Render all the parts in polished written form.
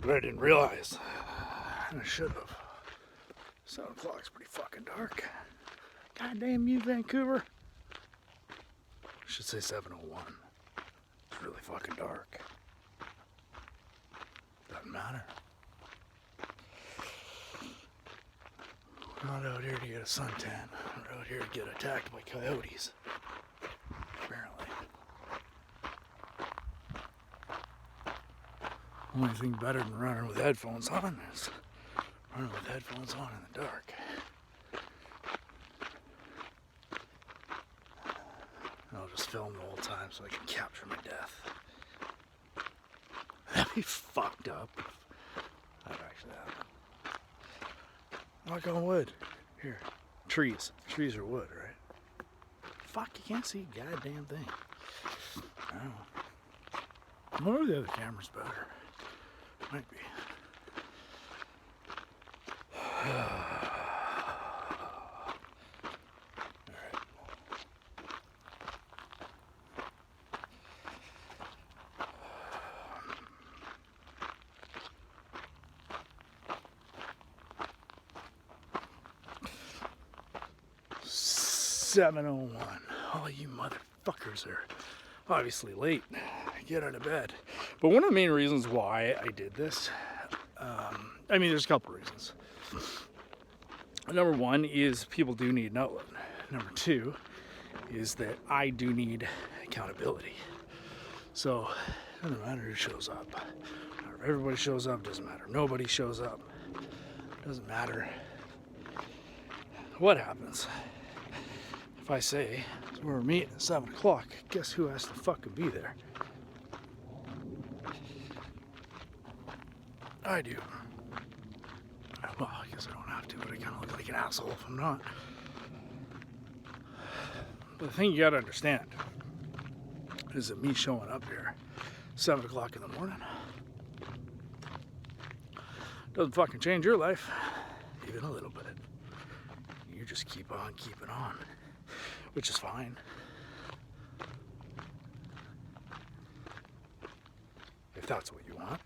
But I didn't realize. And I should have. 7 o'clock's pretty fucking dark. Goddamn you, Vancouver. I should say 7:01. It's really fucking dark. Doesn't matter. I'm not out here to get a suntan. I'm out here to get attacked by coyotes. Apparently. Only thing better than running with headphones on is running with headphones on in the dark. I'll just film the whole time so I can capture my death. That'd be fucked up. That'd actually happen. Knock on wood. Here. Trees. Trees are wood, right? Fuck, you can't see a goddamn thing. I don't know. I wonder if the other camera's better. Might be. Alright. 7:01. All you motherfuckers are obviously late. Get out of bed. But one of the main reasons why I did this, there's a couple reasons. Number one is people do need an outlet. Number two is that I do need accountability. So it doesn't matter who shows up. If everybody shows up, doesn't matter. Nobody shows up. Doesn't matter what happens. If I say we're meeting at 7 o'clock, guess who has to fucking be there? I do. Well, I guess I don't have to, but I kind of look like an asshole if I'm not. But the thing you gotta understand is that me showing up here 7 o'clock in the morning doesn't fucking change your life, even a little bit. You just keep on keeping on, which is fine. If that's what you want.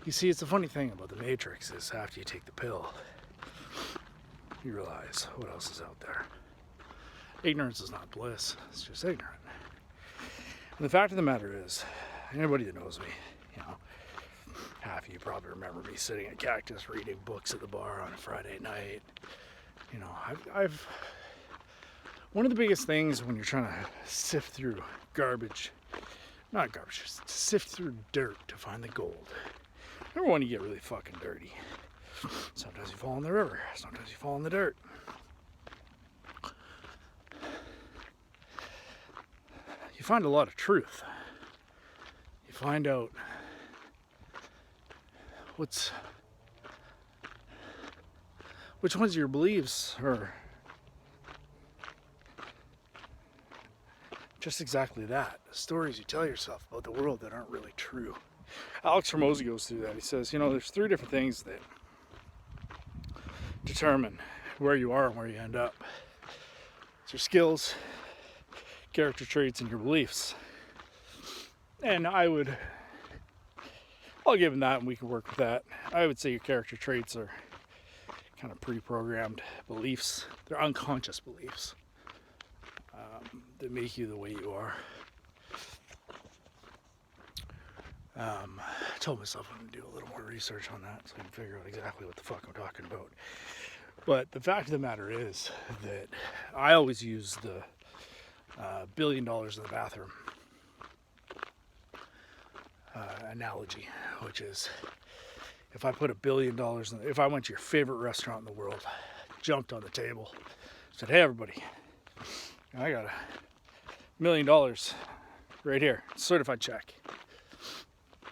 You see, it's the funny thing about the Matrix is after you take the pill, you realize what else is out there. Ignorance is not bliss, it's just ignorant. And the fact of the matter is, anybody that knows me, half of you probably remember me sitting at Cactus reading books at the bar on a Friday night. I've one of the biggest things when you're trying to sift through sift through dirt to find the gold. Number one, you get really fucking dirty. Sometimes you fall in the river, sometimes you fall in the dirt. You find a lot of truth. You find out which ones of your beliefs are just exactly that. The stories you tell yourself about the world that aren't really true. Alex Hormozi goes through that. He says, there's 3 different things that determine where you are and where you end up. It's your skills, character traits, and your beliefs. And I'll give him that and we can work with that. I would say your character traits are kind of pre-programmed beliefs. They're unconscious beliefs that make you the way you are. I told myself I'm going to do a little more research on that so I can figure out exactly what the fuck I'm talking about. But the fact of the matter is that I always use the $1 billion in the bathroom analogy, which is if I put $1 billion if I went to your favorite restaurant in the world, jumped on the table, said, hey everybody, I got $1 million right here, certified check.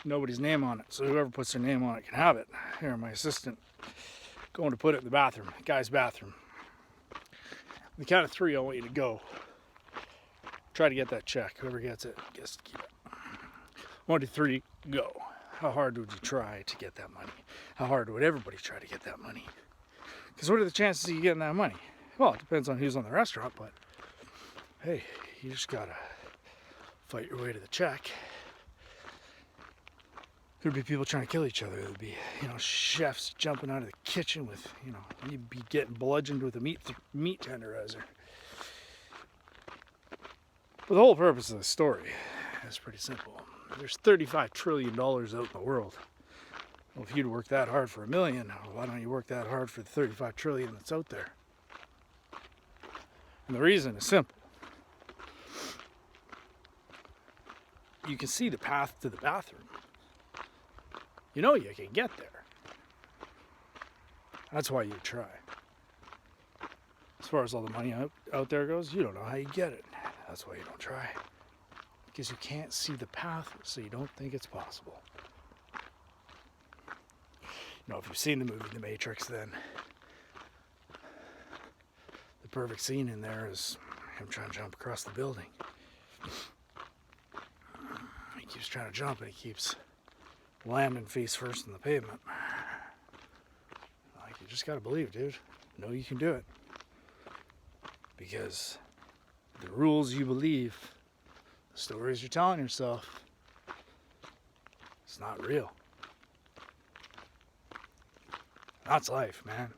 Nobody's name on it, so whoever puts their name on it can have it. Here, my assistant going to put it in the bathroom, guy's bathroom. On the count of 3, I want you to go. Try to get that check. Whoever gets it gets to keep it. 1, 2, 3, go. How hard would you try to get that money? How hard would everybody try to get that money? Because what are the chances of you getting that money? Well, it depends on who's on the restaurant, but hey, you just gotta fight your way to the check. There'd be people trying to kill each other. There'd be, chefs jumping out of the kitchen with, you'd be getting bludgeoned with a meat tenderizer. But the whole purpose of the story is pretty simple. There's $35 trillion out in the world. Well, if you'd work that hard for $1 million, why don't you work that hard for the $35 trillion that's out there? And the reason is simple. You can see the path to the bathroom. You know you can get there. That's why you try. As far as all the money out there goes, you don't know how you get it. That's why you don't try. Because you can't see the path, so you don't think it's possible. If you've seen the movie The Matrix, then the perfect scene in there is him trying to jump across the building. He keeps trying to jump and he keeps landing face first in the pavement. Like, you just gotta believe, dude. Know you can do it. Because the rules you believe, the stories you're telling yourself, it's not real. That's life, man.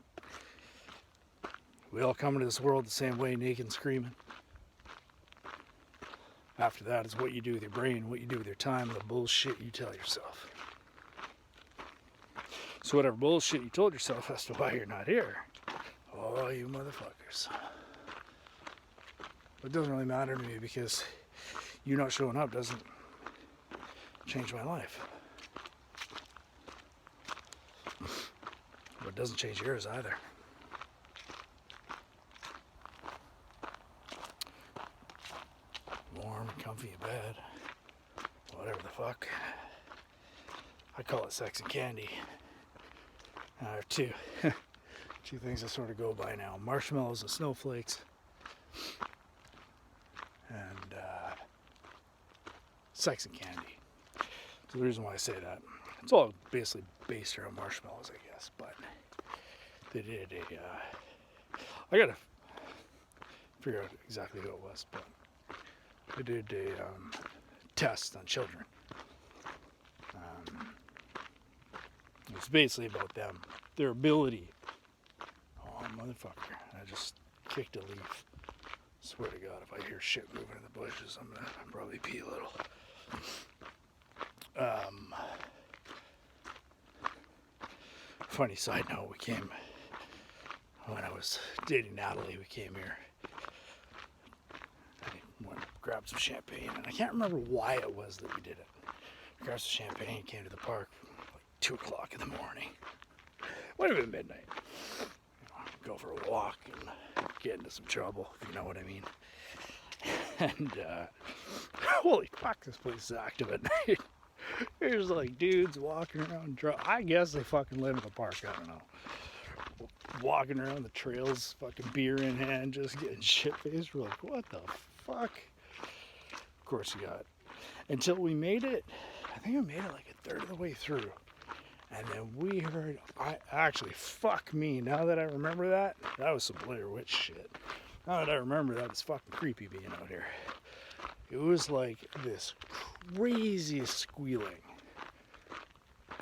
We all come into this world the same way, naked and screaming. After that is what you do with your brain, what you do with your time, the bullshit you tell yourself. So whatever bullshit you told yourself as to why you're not here, oh, you motherfuckers. It doesn't really matter to me because you not showing up doesn't change my life. But it doesn't change yours either. Warm, comfy in bed, whatever the fuck. I call it sex and candy. I have two things I sort of go by now: marshmallows and snowflakes, and sex and candy. So the reason why I say that, it's all basically based around marshmallows, I guess. But they did I gotta figure out exactly who it was, but they did a test on children. It's basically about them, their ability. Oh, motherfucker! I just kicked a leaf. Swear to God, if I hear shit moving in the bushes, I'm gonna probably pee a little. Funny side note, when I was dating Natalie, we came here. I went and grabbed some champagne, and I can't remember why it was that we did it. We grabbed some champagne, came to the park, like 2 o'clock in the morning. Might have been midnight. Go for a walk and get into some trouble, if you know what I mean. And, holy fuck, this place is active at night. There's like dudes walking around drunk. I guess they fucking live in the park, I don't know. Walking around the trails, fucking beer in hand, just getting shit-faced. We're like, what the fuck? Of course you got it. Until we made it, I think we made it like a third of the way through. And then we heard, fuck me, now that I remember that was some Blair Witch shit. Now that I remember that, it's fucking creepy being out here. It was like this crazy squealing.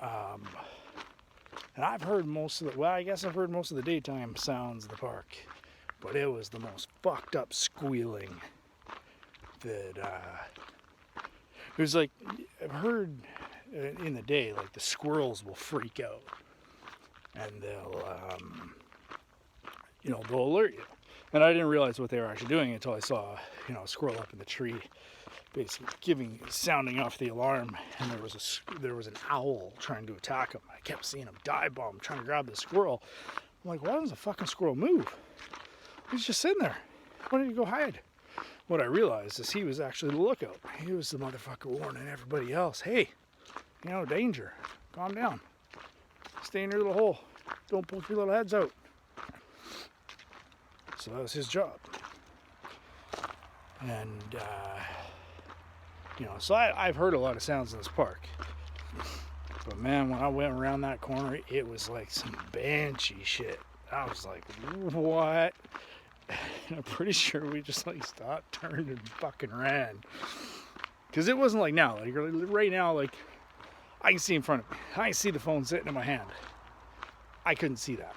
And I've heard most of the daytime sounds of the park, but it was the most fucked up squealing that, it was like, I've heard in the day, like the squirrels will freak out and they'll alert you. And I didn't realize what they were actually doing until I saw, a squirrel up in the tree, basically sounding off the alarm. And there was an owl trying to attack him. I kept seeing him dive bomb, trying to grab the squirrel. I'm like, why doesn't the fucking squirrel move? He's just sitting there. Why did he go hide? What I realized is he was actually the lookout. He was the motherfucker warning everybody else, hey, danger. Calm down. Stay in your little hole. Don't poke your little heads out. So that was his job. And, so I've heard a lot of sounds in this park. But man, when I went around that corner, it was like some banshee shit. I was like, what? And I'm pretty sure we just stopped, turned, and fucking ran. Because it wasn't like now. Like right now, I can see in front of me. I can see the phone sitting in my hand. I couldn't see that.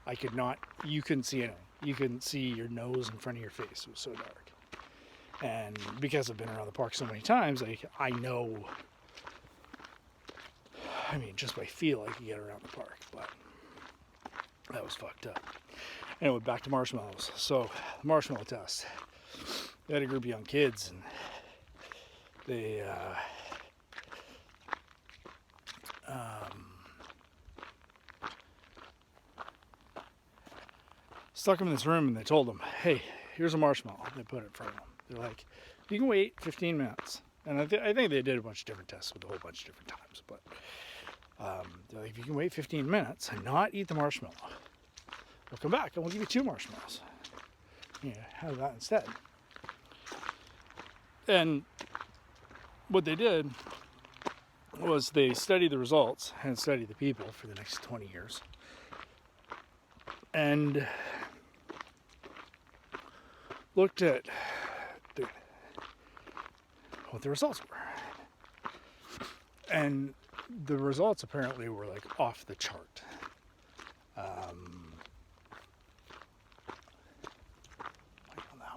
I could not. You couldn't see anything. You couldn't see your nose in front of your face. It was so dark. And because I've been around the park so many times, like, I know. I mean, just by feel, I could get around the park, but that was fucked up. Anyway, back to marshmallows. So, the marshmallow test. They had a group of young kids, and they stuck them in this room, and they told them, hey, here's a marshmallow. They put it in front of them. They're like, you can wait 15 minutes. And I think they did a bunch of different tests with a whole bunch of different times. But they're like, if you can wait 15 minutes and not eat the marshmallow, we'll come back and we'll give you 2 marshmallows. Yeah, have that instead. And what they did was they studied the results and studied the people for the next 20 years. And looked at what the results were. And the results apparently were like off the chart. That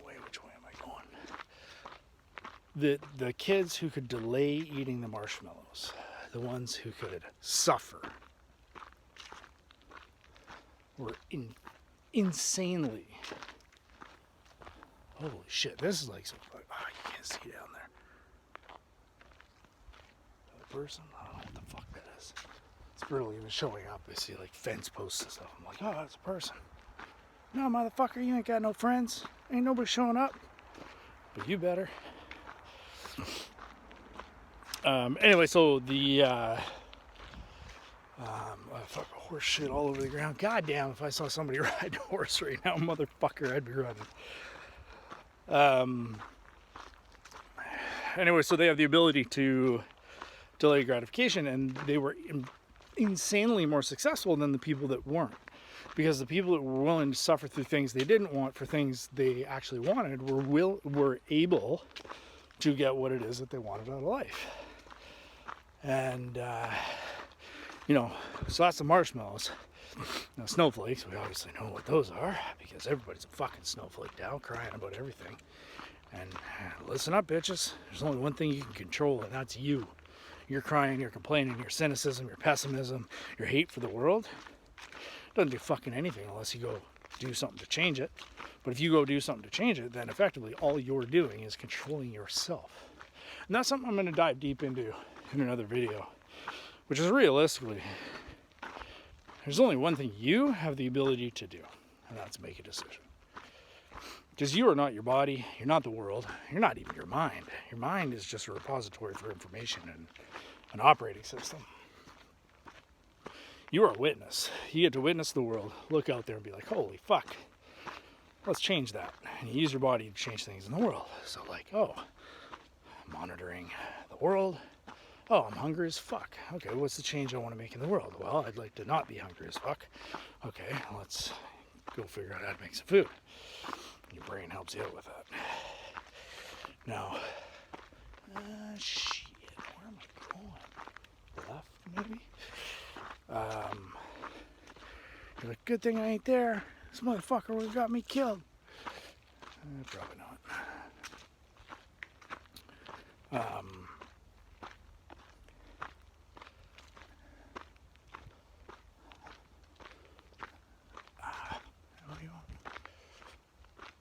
way, which way am I going? The kids who could delay eating the marshmallows, the ones who could suffer, were insanely. Holy shit! This is like so. Oh, you can't see down there. The person, I don't know what the fuck that is. It's barely even showing up. I see like fence posts and stuff. I'm like, oh, that's a person. No, motherfucker, you ain't got no friends. Ain't nobody showing up. But you better. Anyway, so the fuck, horse shit all over the ground. God damn, if I saw somebody ride a horse right now, motherfucker, I'd be running. Anyway, so they have the ability to delay gratification, and they were insanely more successful than the people that weren't. Because the people that were willing to suffer through things they didn't want for things they actually wanted were able to get what it is that they wanted out of life. And, so that's the marshmallows. Now, snowflakes, we obviously know what those are, because everybody's a fucking snowflake now, crying about everything. And listen up, bitches. There's only one thing you can control, and that's you. Your crying, your complaining, your cynicism, your pessimism, your hate for the world. Doesn't do fucking anything unless you go do something to change it. But if you go do something to change it, then effectively all you're doing is controlling yourself. And that's something I'm going to dive deep into in another video, which is realistically, there's only one thing you have the ability to do, and that's make a decision. Because you are not your body, you're not the world, you're not even your mind. Your mind is just a repository for information and an operating system. You are a witness. You get to witness the world, look out there and be like, holy fuck, let's change that. And you use your body to change things in the world. So like, oh, monitoring the world. Oh, I'm hungry as fuck. Okay, what's the change I want to make in the world? Well, I'd like to not be hungry as fuck. Okay, let's go figure out how to make some food. Your brain helps you out with that. Now, shit, where am I going? Left, maybe? You're like, good thing I ain't there. This motherfucker would have got me killed. Probably not.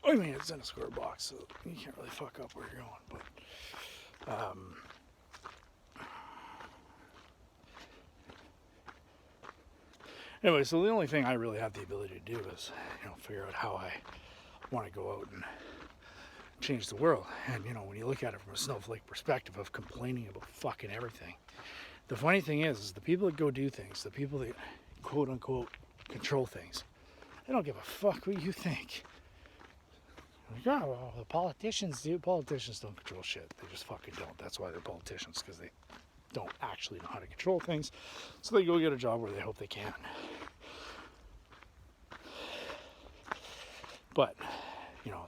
I mean, it's in a square box, so you can't really fuck up where you're going, but anyway, so the only thing I really have the ability to do is, figure out how I want to go out and change the world. And, when you look at it from a snowflake perspective of complaining about fucking everything, the funny thing is the people that go do things, the people that quote unquote control things, they don't give a fuck what you think. Like, oh, well, the politicians do. Politicians don't control shit. They just fucking don't. That's why they're politicians, because they don't actually know how to control things. So they go get a job where they hope they can. But,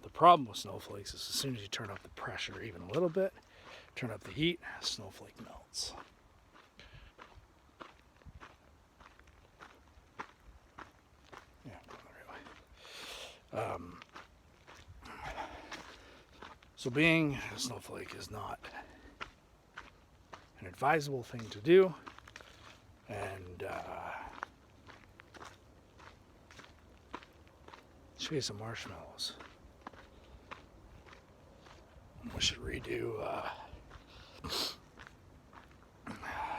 the problem with snowflakes is as soon as you turn up the pressure even a little bit, turn up the heat, snowflake melts. So being a snowflake is not an advisable thing to do, and chase some marshmallows. We should redo.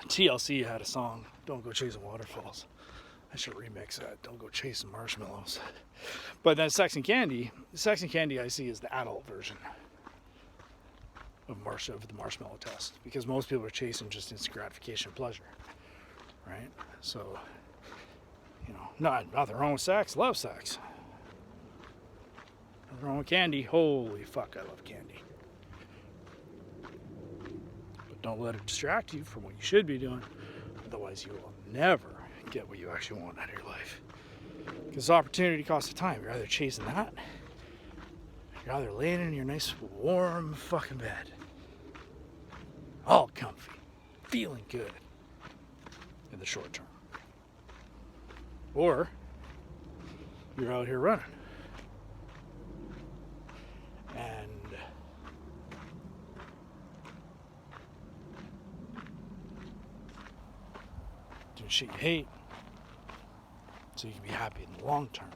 TLC had a song, "Don't Go Chasing Waterfalls." I should remix that. "Don't Go Chasing Marshmallows." But then Sex and Candy I see is the adult version of the marshmallow test, because most people are chasing just instant gratification and pleasure, right? So, nothing wrong with sex. Love sex. Nothing wrong with candy. Holy fuck, I love candy. But don't let it distract you from what you should be doing. Otherwise, you will never get what you actually want out of your life. Because opportunity costs of time. You're either chasing that, you're either laying in your nice warm fucking bed, all comfy, feeling good in the short term, or you're out here running and doing shit you hate so you can be happy in the long term.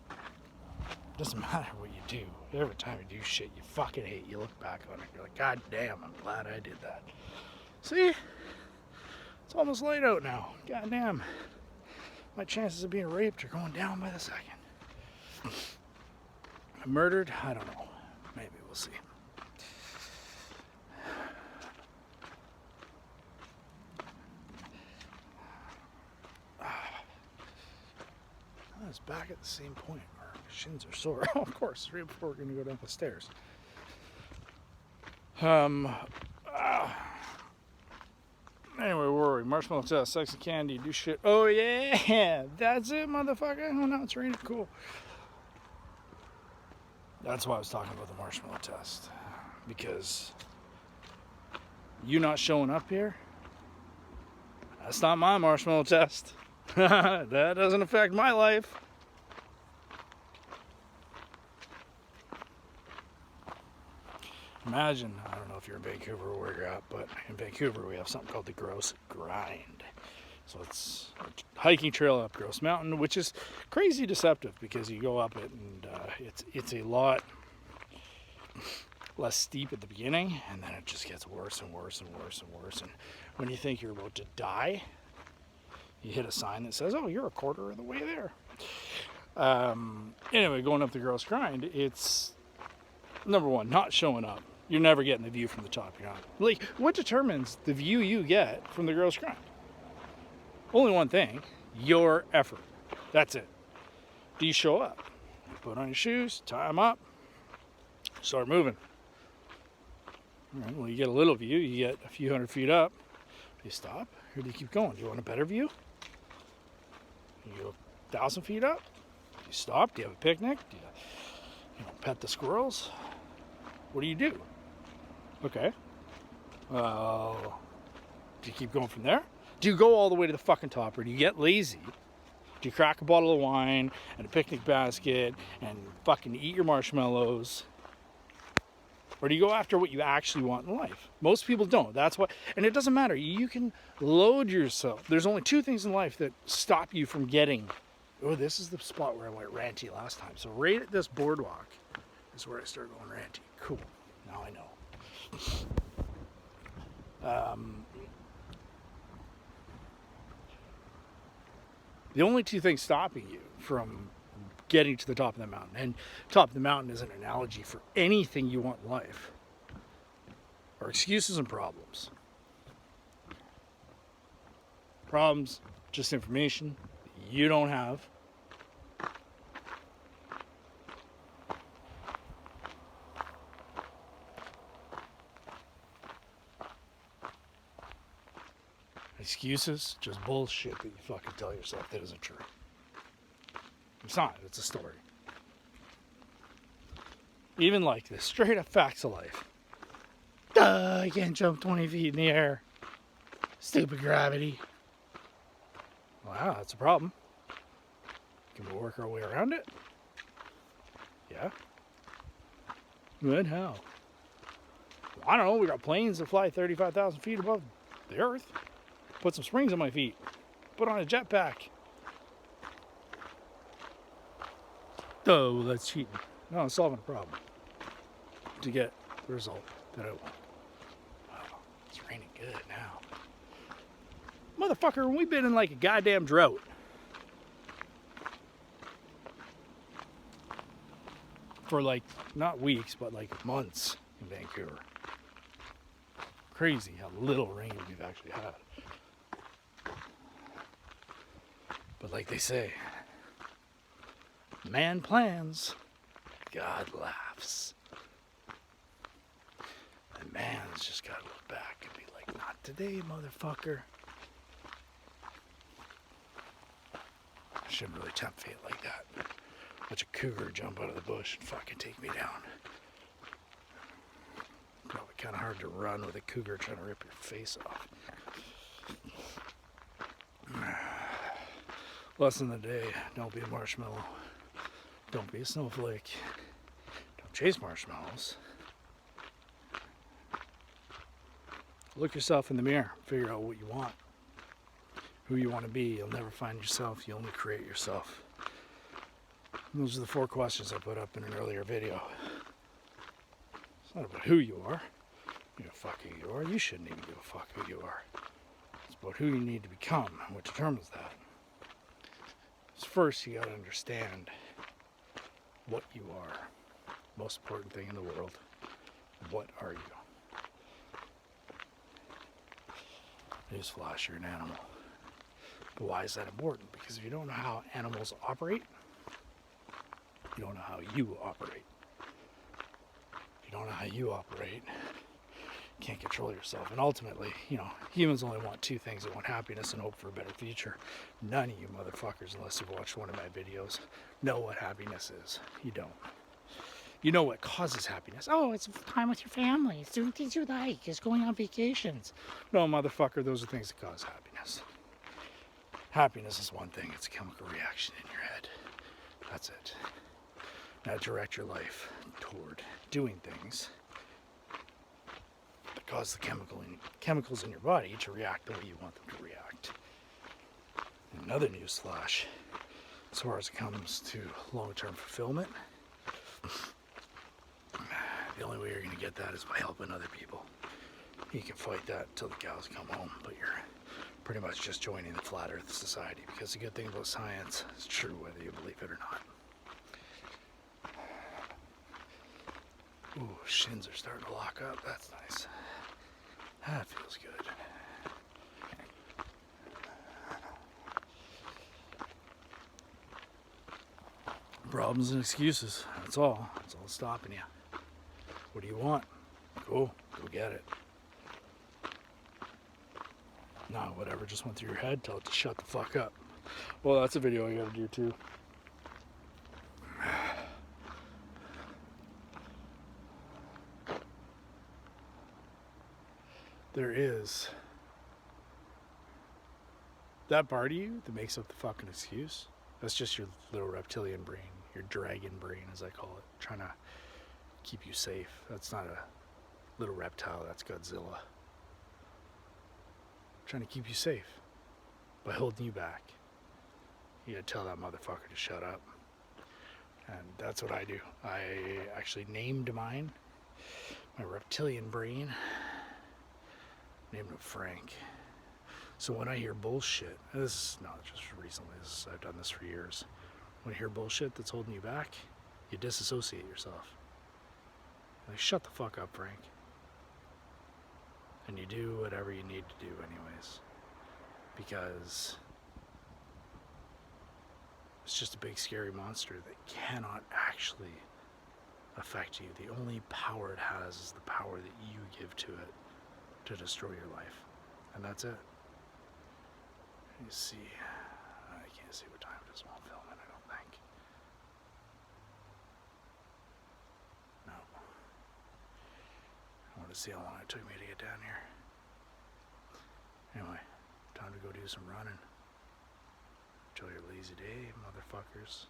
It doesn't matter what you do. Every time you do shit you fucking hate, you look back on it, you're like, God damn, I'm glad I did that. See? It's almost light out now. God damn. My chances of being raped are going down by the second. Murdered? I don't know. Maybe we'll see. I was back at the same point. Our shins are sore. Of course, right before we're going to go down the stairs. Anyway, where were we? Marshmallow test, sex and candy, do shit. Oh yeah, that's it, motherfucker. Oh, now it's raining. Cool. That's why I was talking about the marshmallow test. Because you not showing up here, that's not my marshmallow test. That doesn't affect my life. Imagine, I don't know if you're in Vancouver or where you're at, but in Vancouver we have something called the Grouse Grind. So it's a hiking trail up Grouse Mountain, which is crazy deceptive because you go up it and it's a lot less steep at the beginning, and then it just gets worse and worse and worse and worse. And when you think you're about to die, you hit a sign that says, "Oh, you're a quarter of the way there." Anyway, going up the Grouse Grind, it's number one, not showing up. You're never getting the view from the top. You're not. Like, what determines the view you get from the Grouse Grind? Only one thing: your effort. That's it. Do you show up? You put on your shoes, tie them up, start moving. All right, well, you get a little view. You get a few hundred feet up. Do you stop, or do you keep going? Do you want a better view? You go 1,000 feet up. Do you stop? Do you have a picnic? Do you pet the squirrels? What do you do? Okay. Do you keep going from there? Do you go all the way to the fucking top, or do you get lazy? Do you crack a bottle of wine and a picnic basket and fucking eat your marshmallows? Or do you go after what you actually want in life? Most people don't. That's why, and it doesn't matter. You can load yourself. There's only two things in life that stop you from getting. Oh, this is the spot where I went ranty last time. So right at this boardwalk is where I started going ranty. Cool. Now I know. The only two things stopping you from getting to the top of the mountain, and top of the mountain is an analogy for anything you want in life, are excuses and problems. Problems, just information you don't have. Excuses, just bullshit that you fucking tell yourself that isn't true. It's not, it's a story. Even like this, straight up facts of life. Duh, I can't jump 20 feet in the air. Stupid gravity. Wow, that's a problem. Can we work our way around it? Yeah? Then how? Well, I don't know. We got planes that fly 35,000 feet above the earth. Put some springs on my feet. Put on a jetpack. Oh, that's cheating. No, I'm solving a problem to get the result that I want. Wow, it's raining good now. Motherfucker, we've been in like a goddamn drought. For like, not weeks, but like months in Vancouver. Crazy how little rain we've actually had. But like they say, man plans, God laughs. And man's just gotta look back and be like, not today, motherfucker. I shouldn't really tempt fate like that. Watch a cougar jump out of the bush and fucking take me down. Probably kind of hard to run with a cougar trying to rip your face off. Lesson of the day, don't be a marshmallow. Don't be a snowflake. Don't chase marshmallows. Look yourself in the mirror. Figure out what you want. Who you want to be. You'll never find yourself. You only create yourself. And those are the 4 questions I put up in an earlier video. It's not about who you are. You give a fuck who you are. You shouldn't even give a fuck who you are. It's about who you need to become and what determines that. So first, you gotta understand what you are. Most important thing in the world. What are you? Newsflash, you're an animal. But why is that important? Because if you don't know how animals operate, you don't know how you operate. If you don't know how you operate, you can't control yourself. And ultimately, humans only want 2 things. They want happiness and hope for a better future. None of you motherfuckers, unless you've watched one of my videos, know what happiness is. You don't. You know what causes happiness. Oh, it's time with your family. It's doing things you like. It's going on vacations. No, motherfucker, those are things that cause happiness. Happiness is one thing. It's a chemical reaction in your head. That's it. Now direct your life toward doing things that cause the chemicals in your body to react the way you want them to react. Another news flash, as far as it comes to long-term fulfillment, the only way you're going to get that is by helping other people. You can fight that until the cows come home, but you're pretty much just joining the Flat Earth Society, because the good thing about science is true whether you believe it or not. Ooh, shins are starting to lock up. That's nice. That feels good. Problems and excuses. That's all. That's all stopping you. What do you want? Go get it. No, whatever just went through your head, tell it to shut the fuck up. Well, that's a video I gotta do too. There is that part of you that makes up the fucking excuse. That's just your little reptilian brain, your dragon brain as I call it, trying to keep you safe. That's not a little reptile, that's Godzilla. Trying to keep you safe by holding you back. You gotta tell that motherfucker to shut up. And that's what I do. I actually named mine, my reptilian brain, named him Frank. So when I hear bullshit, and this is not just recently, I've done this for years. When you hear bullshit that's holding you back, you disassociate yourself. Like, shut the fuck up, Frank. And you do whatever you need to do anyways. Because it's just a big scary monster that cannot actually affect you. The only power it has is the power that you give to it to destroy your life. And that's it. Let me see. I can't see what time it is while I'm filming, I don't think. No. I want to see how long it took me to get down here. Anyway, time to go do some running. Enjoy your lazy day, motherfuckers.